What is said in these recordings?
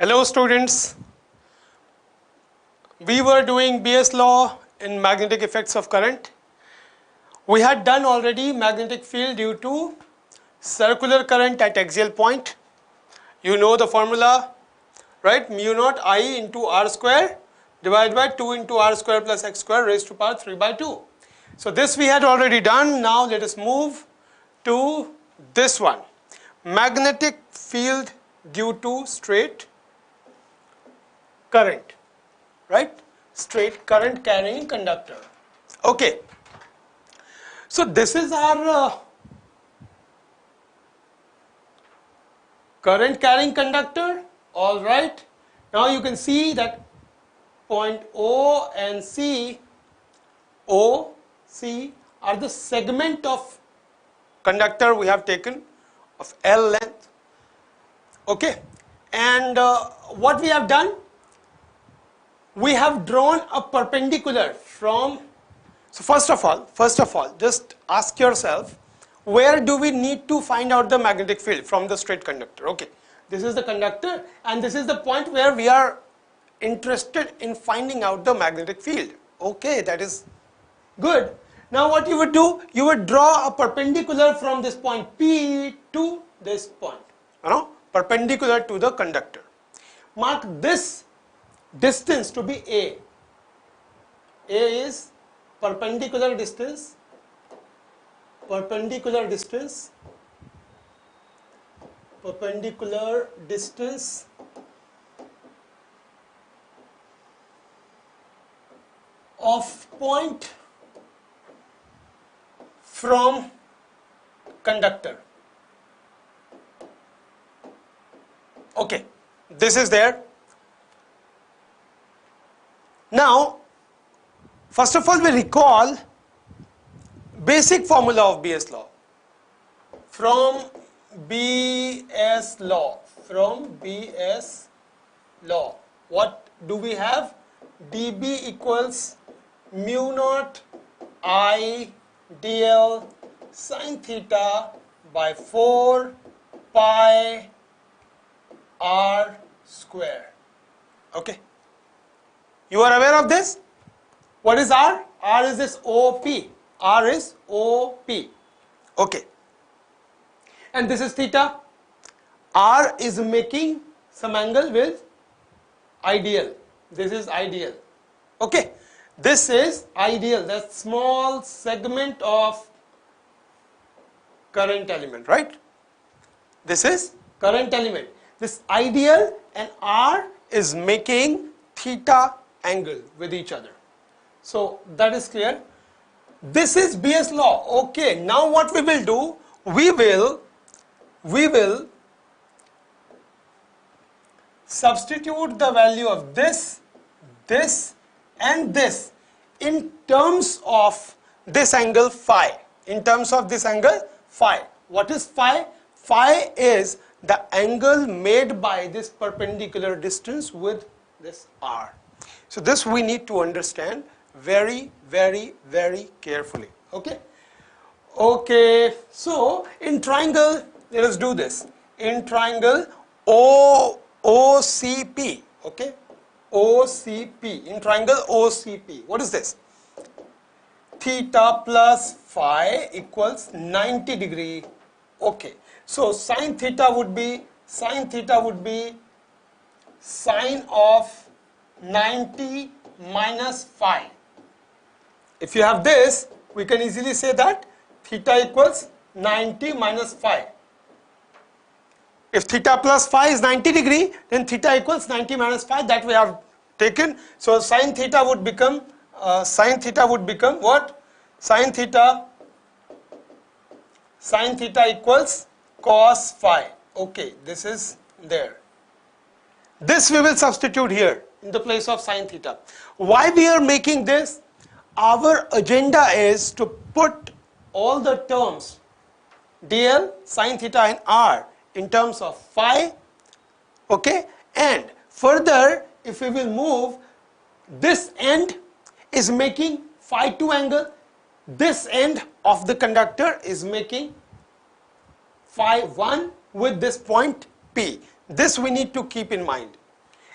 Hello students, we were doing BS law in magnetic effects of current. We had done already magnetic field due to circular current at axial point. You know the formula, right? Mu naught I into R square divided by 2 into R square plus X square raised to power 3 by 2. So this we had already done. Now let us move to this one. Magnetic field due to straight current, right? Straight current carrying conductor. Okay. So this is our current carrying conductor. All right. Now you can see that point O and C, O, C are the segment of conductor we have taken of L length. Okay. And what we have done? We have drawn a perpendicular from, so first of all, just ask yourself, where do we need to find out the magnetic field from the straight conductor? Okay, this is the conductor and this is the point where we are interested in finding out the magnetic field. Okay, that is good. Now what you would do, you would draw a perpendicular from this point P to this point, perpendicular to the conductor. Mark this distance to be A. A is perpendicular distance of point from conductor. Okay, this is there. Now, first of all, we recall basic formula of BS law. From BS law, what do we have? dB equals mu naught I dl sine theta by 4 pi r square. Okay. You are aware of this? What is R? R is this OP. R is OP. Okay. And this is theta. R is making some angle with ideal. This is ideal. Okay. This is ideal. That small segment of current element, right? This is current element. This ideal and R is making theta angle with each other. So that is clear. This is BS law. Okay, now what we will do, we will substitute the value of this and this in terms of this angle phi. In terms of this angle phi. What is phi? Phi is the angle made by this perpendicular distance with this R. So this we need to understand very, very, very carefully. Okay. Okay. So in triangle, let us do this. In triangle OCP. Okay. OCP. In triangle OCP. What is this? Theta plus phi equals 90 degree. Okay. So sine theta would be sine of 90 minus phi. If you have this, we can easily say that theta equals 90 minus phi. If theta plus phi is 90 degree, then theta equals 90 minus phi, that we have taken. So sine theta would become what? Sine theta equals cos phi. Okay, this is there. This we will substitute here in the place of sine theta. Why we are making this? Our agenda is to put all the terms dl, sine theta and r in terms of phi. Okay, and further if we will move, this end is making phi 2 angle, this end of the conductor is making phi 1 with this point P. This we need to keep in mind.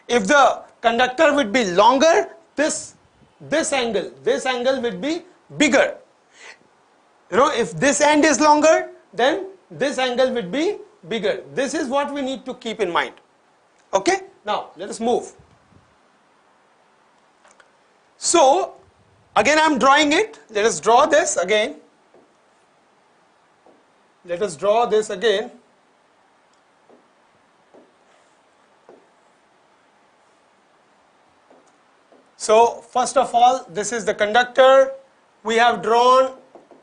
If the conductor would be longer, this angle would be bigger. You know, if this end is longer, then this angle would be bigger. This is what we need to keep in mind. Okay, now let us move. So again I am drawing it. Let us draw this again. Let us draw this again. So first of all, this is the conductor. We have drawn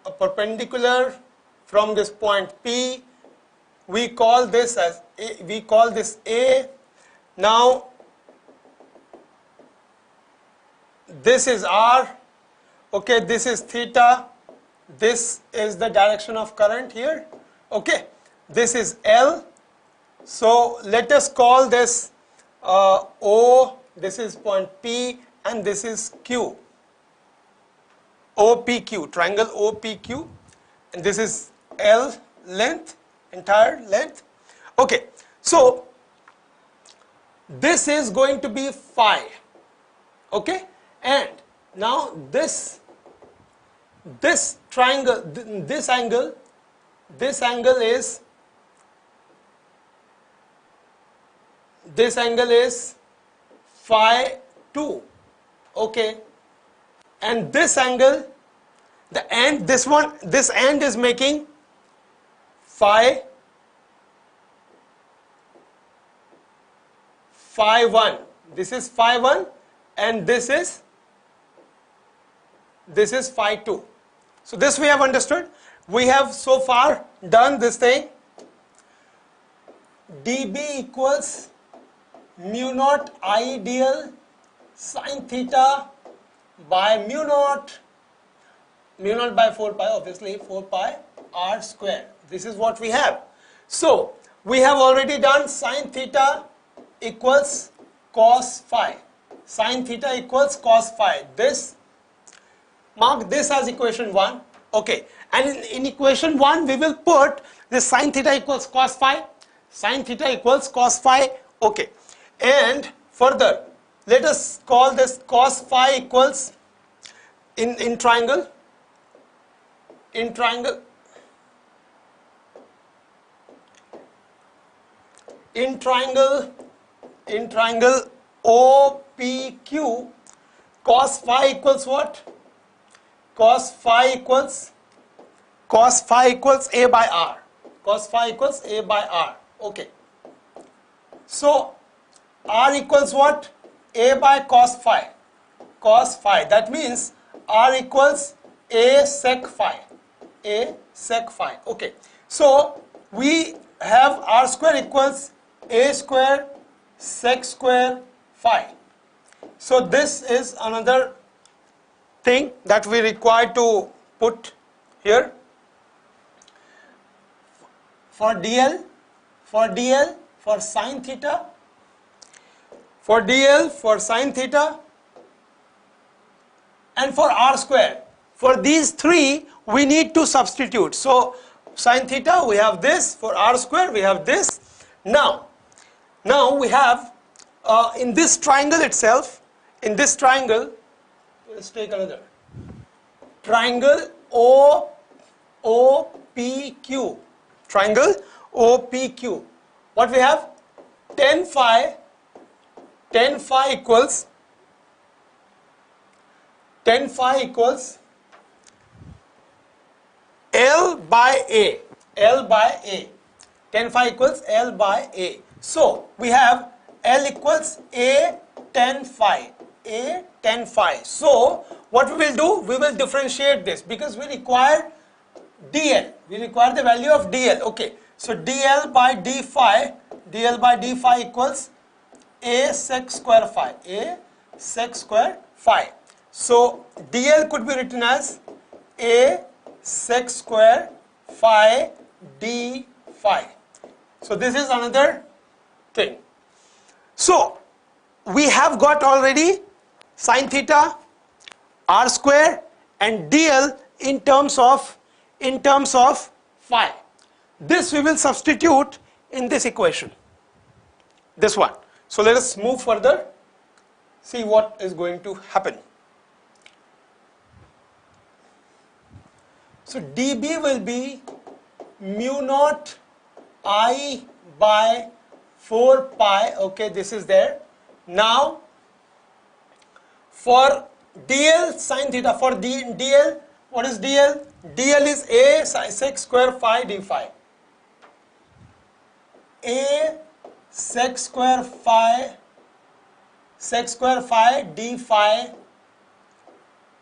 a perpendicular from this point P. We call this as A, we call this A. Now this is R. Okay, this is theta. This is the direction of current here. Okay, this is L. So let us call this O. This is point P, and this is Q. OPQ, triangle OPQ, and this is L length, entire length. Okay, so this is going to be phi. Okay, and now this triangle, this angle is phi 2. Okay, and this angle, this end is making phi 1. This is phi 1, and this is phi 2. So this we have understood. We have so far done this thing. dB equals mu naught I dl sine theta by mu naught by 4 pi, obviously 4 pi r square. This is what we have. So we have already done sine theta equals cos phi. Sine theta equals cos phi. This, mark this as equation 1. Okay, and in equation 1 we will put this sine theta equals cos phi. Sine theta equals cos phi. Okay, and further let us call this cos phi equals in triangle OPQ. Cos phi equals what? Cos phi equals A by R. Cos phi equals A by R. Okay. So R equals what? A by cos phi. Cos phi. That means R equals A sec phi. A sec phi. Okay. So we have R square equals A square sec square phi. So this is another thing that we require to put here. For dl, for sine theta, and for r square. For these three we need to substitute. So sine theta we have this, for r square we have this. Now we have in this triangle itself, let's take another triangle OPQ. Triangle OPQ. What we have? Tan phi equals L by A. Tan phi equals L by A. So we have L equals A tan phi. So what we will do? We will differentiate this because we require dl. We require the value of dl. Okay. So dl by d phi equals A sec square phi. So dl could be written as A sec square phi d phi. So this is another thing. So we have got already sine theta, r square, and dl in terms of phi. This we will substitute in this equation, this one. So let us move further, see what is going to happen. So dB will be mu naught I by 4 pi, okay, this is there. Now for dl sine theta, for dl, what is dl? dl is a sec square phi d phi. A sec square phi d phi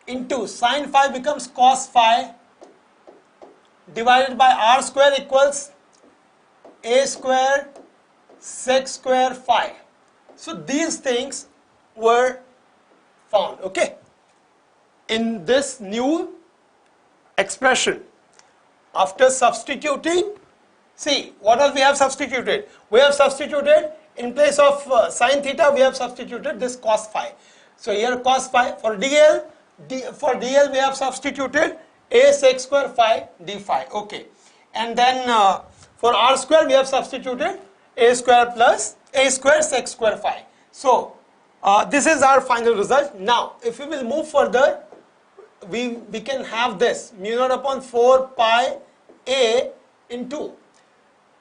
into sine phi becomes cos phi divided by r square equals a square sec square phi. So these things were found, okay, in this new expression. After substituting, see what all we have substituted. We have substituted in place of sine theta, we have substituted this cos phi. So here cos phi, for dl we have substituted a sec square phi d phi, okay, and then for r square we have substituted a square plus a square sec square phi. So this is our final result. Now if we will move further, we can have this mu naught upon 4 pi a into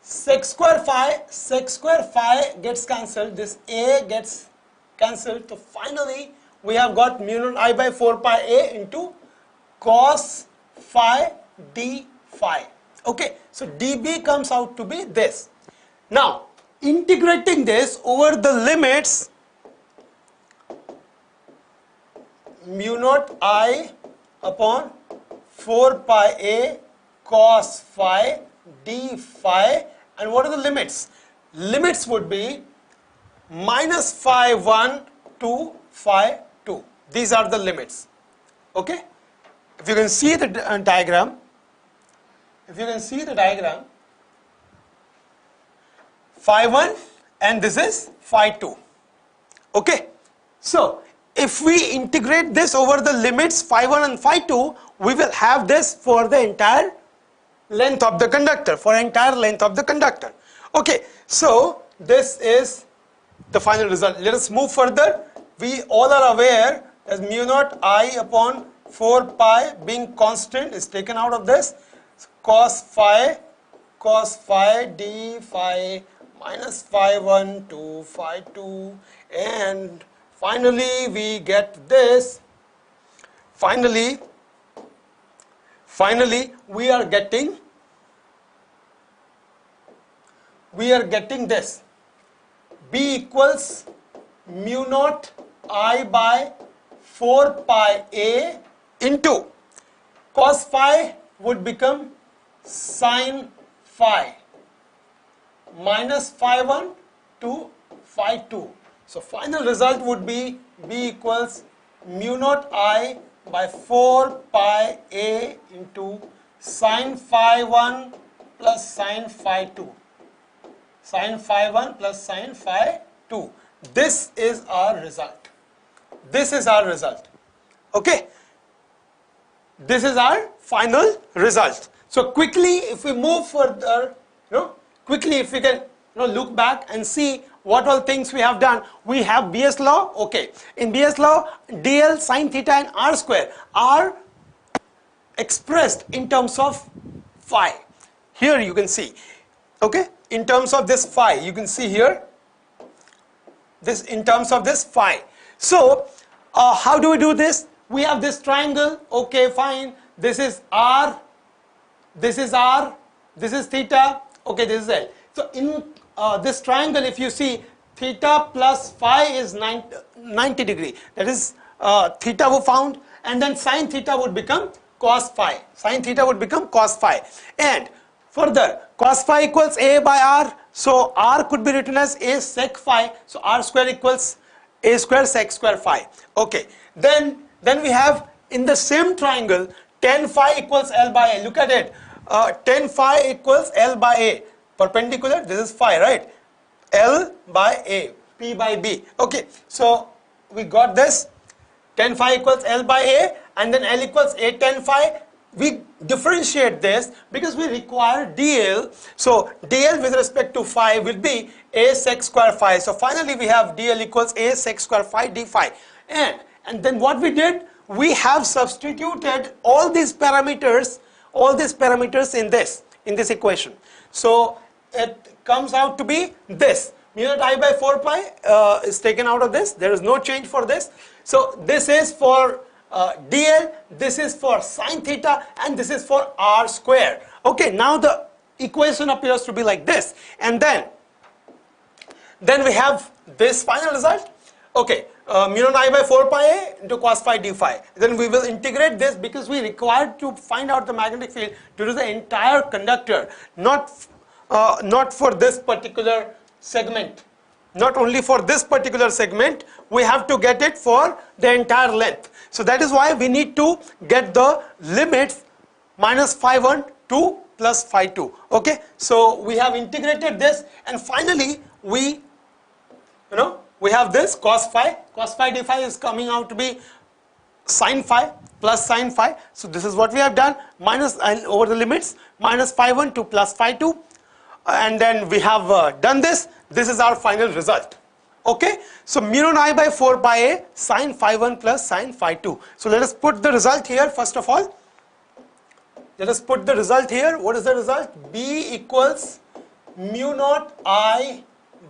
sec square phi gets cancelled, this a gets cancelled, so finally we have got mu naught I by 4 pi a into cos phi d phi, okay. So dB comes out to be this. Now integrating this over the limits mu naught I upon 4 pi a cos phi d phi, and what are the limits? Limits would be minus phi 1 to phi 2. These are the limits, okay. If you can see the diagram, phi 1 and this is phi 2, okay. So if we integrate this over the limits phi 1 and phi 2, we will have this for the entire length of the conductor, okay. So this is the final result. Let us move further. We all are aware that mu naught I upon 4 pi being constant is taken out of this, cos phi d phi minus phi 1 to phi 2, and finally we get this. Finally we are getting this. B equals mu naught I by 4 pi a into cos phi would become sin phi minus phi 1 to phi 2. So final result would be B equals mu naught I by 4 pi a into sin phi 1 plus sin phi 2. Sin phi 1 plus sin phi 2. This is our result. Okay. This is our final result. So quickly, if we move further, quickly if we can look back and see what all things we have done. We have BS law, okay. In BS law, dl sin theta and r square are expressed in terms of phi. Here you can see, okay, in terms of this phi, you can see here, this in terms of this phi. So how do we do this? We have this triangle, okay, fine. This is r, this is theta, okay, this is L. So in this triangle, if you see, theta plus phi is 90 degree. That is theta we found, and then sin theta would become cos phi. And further, cos phi equals a by r. So r could be written as a sec phi. So r square equals a square sec square phi. Okay. Then we have in the same triangle tan phi equals L by A. Look at it. Tan phi equals L by A. Perpendicular, this is phi, right? L by A, P by B. Okay, so we got this. Tan phi equals L by A, and then L equals A tan phi. we differentiate this because we require dl. So dl with respect to phi will be a sec square phi. So finally we have dl equals a sec square phi d phi. And then what we did, we have substituted all these parameters in this equation. So it comes out to be this. Mu naught I by 4 pi is taken out of this. There is no change for this. So this is for dl, this is for sine theta, and this is for r square. Okay, now the equation appears to be like this. And then we have this final result. Okay, mu naught I by 4 pi a into cos phi d phi. Then we will integrate this because we require to find out the magnetic field to do the entire conductor, not for this particular segment. Not only for this particular segment, we have to get it for the entire length. So that is why we need to get the limits minus phi 1 to plus phi 2. Okay, so we have integrated this, and finally we have this cos phi d phi is coming out to be sin phi plus sin phi. So this is what we have done, minus, and over the limits minus phi 1 to plus phi 2, and then we have done this. This is our final result. Okay, so mu naught I by 4 pi a sin phi 1 plus sin phi 2. So let us put the result here. First of all, let us put the result here. What is the result? B equals mu naught I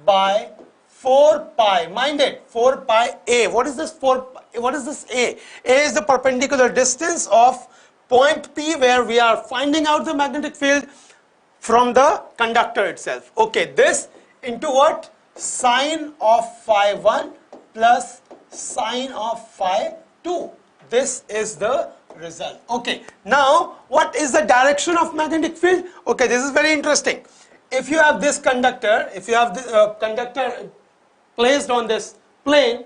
by 4 pi, mind it, 4 pi a. What is this 4 pi? What is this a? A is the perpendicular distance of point P where we are finding out the magnetic field from the conductor itself. Okay, this into what? Sine of phi 1 plus sine of phi 2. This is the result. Okay, now what is the direction of magnetic field? Okay, this is very interesting. If you have this conductor, if you have the conductor placed on this plane,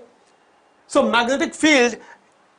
so magnetic field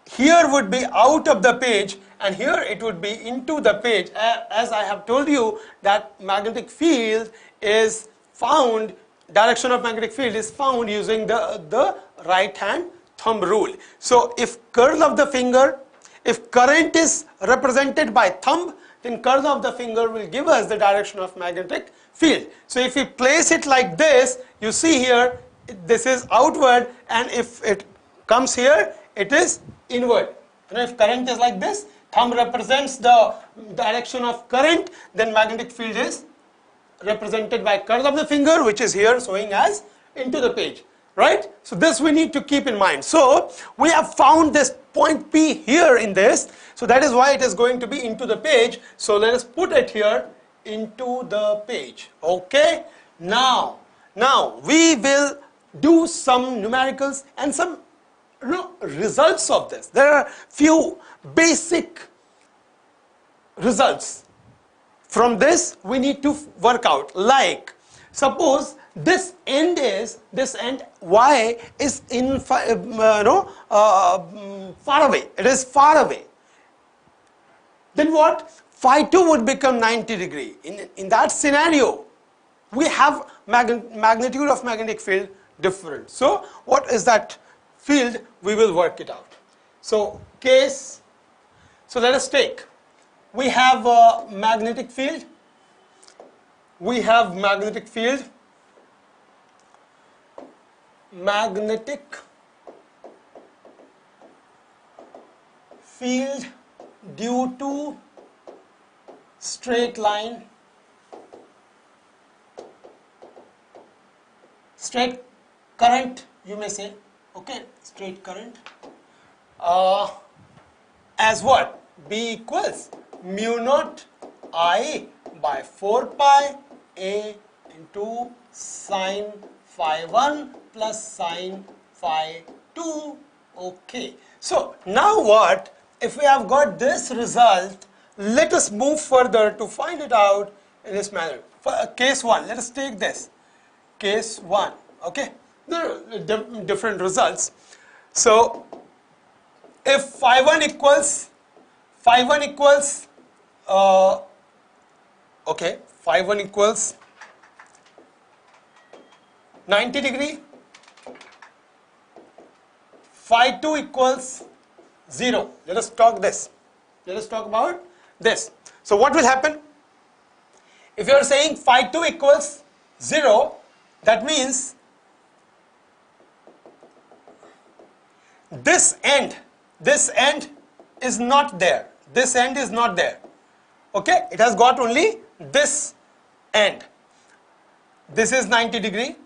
here would be out of the page and here it would be into the page. As I have told you that magnetic field is found, direction of magnetic field is found using the right hand thumb rule. So if curl of the finger, if current is represented by thumb, then curl of the finger will give us the direction of magnetic field. So if we place it like this, you see here, this is outward, and if it comes here, it is inward. If current is like this, thumb represents the direction of current, then magnetic field is represented by curl of the finger, which is here showing as into the page, right? So this we need to keep in mind. So we have found this point P here in this, so that is why it is going to be into the page. So let us put it here, into the page. Okay, now we will do some numericals and some results of this. There are few basic results. From this we need to work out, like suppose this end y is in far away, it is far away, then what? Phi 2 would become 90 degree. In that scenario we have magnitude of magnetic field different. So what is that field? We will work it out. So let us take, we have a magnetic field, magnetic field due to straight line, straight current, you may say. Okay, straight current, as what? B equals mu naught I by 4 pi a into sine phi 1 plus sine phi 2. Okay, so now what? If we have got this result, let us move further to find it out in this manner. For case 1, let us take this. Case 1, okay? There are different results. So if phi 1 equals phi 1 equals 90 degree, phi 2 equals 0. Let us talk this. Let us talk about this. So what will happen? If you are saying phi 2 equals 0, that means this end is not there. This end is not there. Okay, it has got only this end. This is 90 degree.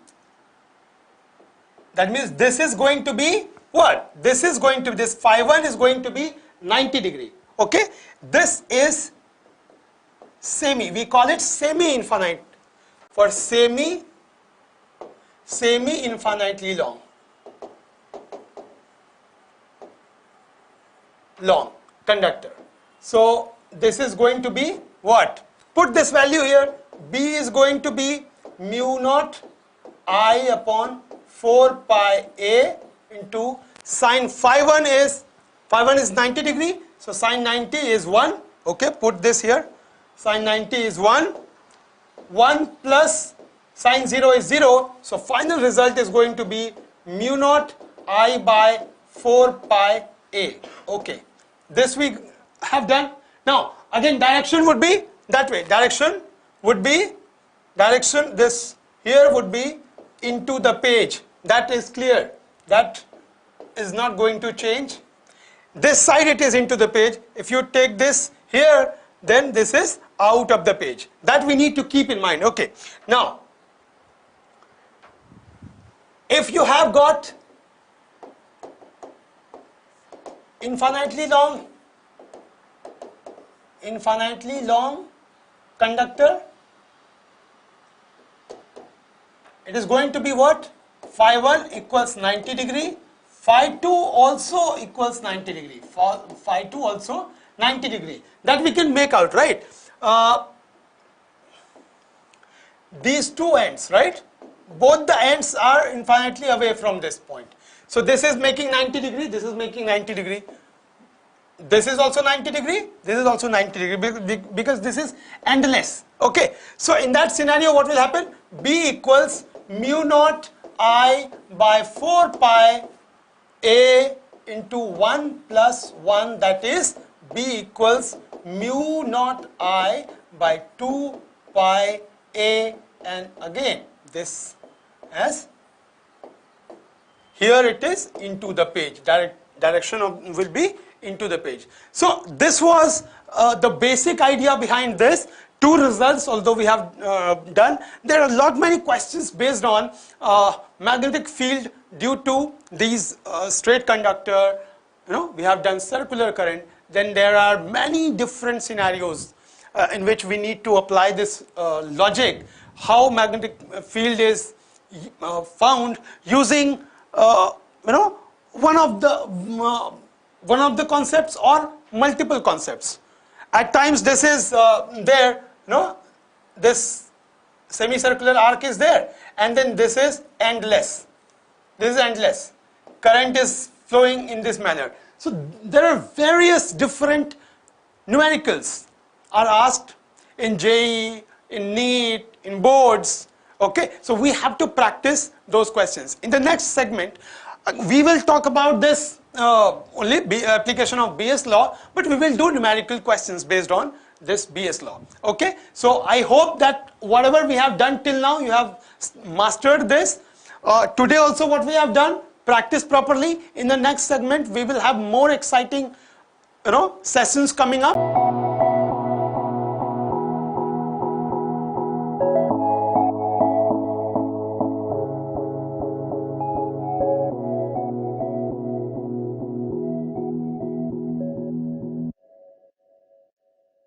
That means this is going to be what? This phi 1 is going to be 90 degree. Okay, this is semi. We call it semi-infinite. For semi-infinitely long conductor. So this is going to be what? Put this value here. B is going to be mu naught I upon 4 pi a into sine phi 1 is 90 degree. So sine 90 is 1. Okay, put this here. Sine 90 is 1. 1 plus sine 0 is 0. So final result is going to be mu naught I by 4 pi a. Okay, this we have done. Now again direction would be that way. Direction this here would be into the page. That is clear. That is not going to change. This side it is into the page. If you take this here, then this is out of the page. That we need to keep in mind. Okay. Now, if you have got infinitely long conductor, it is going to be what? Phi 1 equals 90 degree. Phi 2 also equals 90 degree. Phi 2 also 90 degree. That we can make out, right? These two ends, right? Both the ends are infinitely away from this point. So this is making 90 degree, this is making 90 degree. This is also 90 degree, this is also 90 degree because this is endless. Okay, so in that scenario what will happen? B equals mu naught I by 4 pi a into 1 plus 1, that is B equals mu naught I by 2 pi a, and again this as here it is into the page. Direction will be into the page. So this was the basic idea behind this. Two results, although we have done. There are a lot many questions based on magnetic field due to these straight conductor. We have done circular current. Then there are many different scenarios in which we need to apply this logic. How magnetic field is found using one of the concepts or multiple concepts. At times this is there, this semicircular arc is there, and then this is endless. This is endless. Current is flowing in this manner. So there are various different numericals are asked in JEE, in Neet, in boards. Okay, so we have to practice those questions. In the next segment, we will talk about this only application of BS law, but we will do numerical questions based on this BS law. Okay, so I hope that whatever we have done till now, you have mastered this. Today also what we have done, practice properly. In the next segment, we will have more exciting sessions coming up.